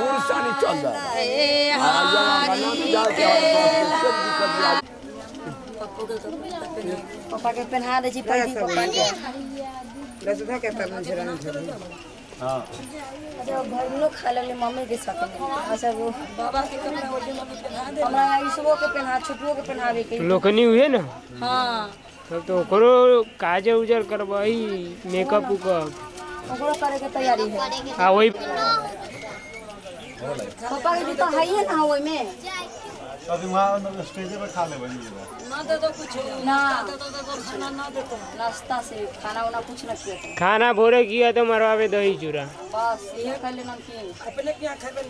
नहीं चल रहा पापा के पहना दे छी पैदी पापा के लसधा के तब झरन झरन हां जब भइलो खा लेले मम्मी के साथ अच्छा वो बाबा के कपड़ा ओजे मम्मी पहना दे हमरा ईसबो के पहना छोटुओ के पहनावे के लोकनी हुए ना। हां तब तो ओकरो काजल उजर करवाई मेकअप उकअप ओकरो करे के तैयारी है। हां वही पापा के जूता है ना ओइ में अभी वहाँ स्टेज पे खा ले बनी ना दे दो कुछ ना दे दो खाना ना देते नाश्ता से खाना वाना कुछ ना किया खाना भोरे किया तो मरवावे दही चूरा बस ये खा लेना कि अपने क्या खाबे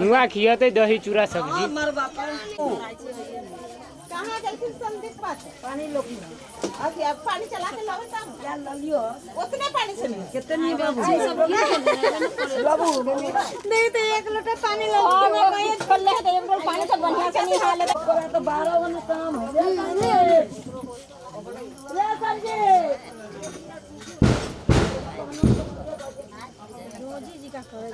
मुआ किया तो दही चूरा सब्जी हमार बापा कहां गलती संदीप पास पानी लो अब अब पानी चला के लाओ तब क्या लियो उतने पानी से नहीं कितनी बाबू बाबू नहीं तो एक लोटा पानी लो मैं कहीं छोड़ ले तो एक पानी से बढ़िया से नहीं हाल तो 12 वन काम हो गया ले संजय रोजी जी का करे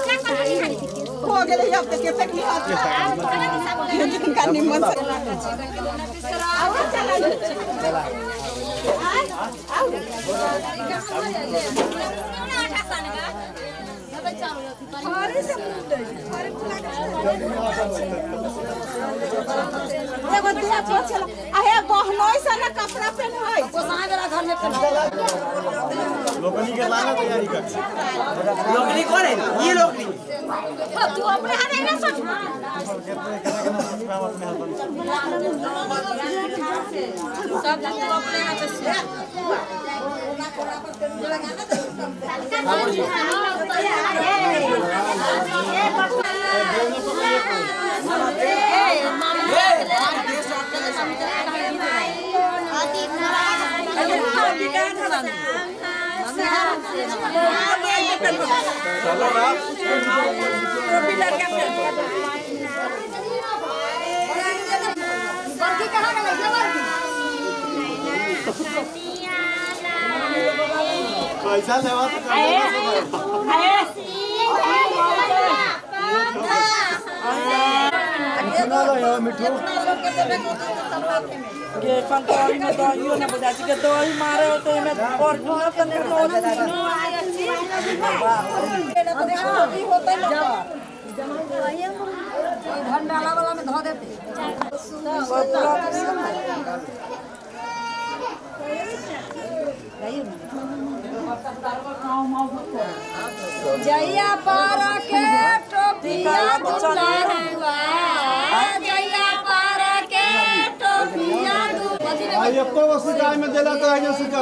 हो गए अब तक कैसे की हाथ का निमन से आओ चला आओ अरे से अरे देखो दिया चला आहे बहनोई से ना कपड़ा पहनोई गोसाई वाला घर में पहना लोकनी के लाना तैयारी कर लोकनी कौन है ये लोकनी तू अपने हाथ नहीं ना सोच सब तू अपने हाथ से चलो ना पैसा लेवा तो मिठू ये संतरी में तो यो ना बजा के दही मारे हो तो में और पूरा तो नहीं होता भंडाला वाला में धो देते जैया पारा के टोपिया दुला हुआ जैया पारा के टोपिया दुला भाई अब तो वस्तु काय में देला तो है जो सुका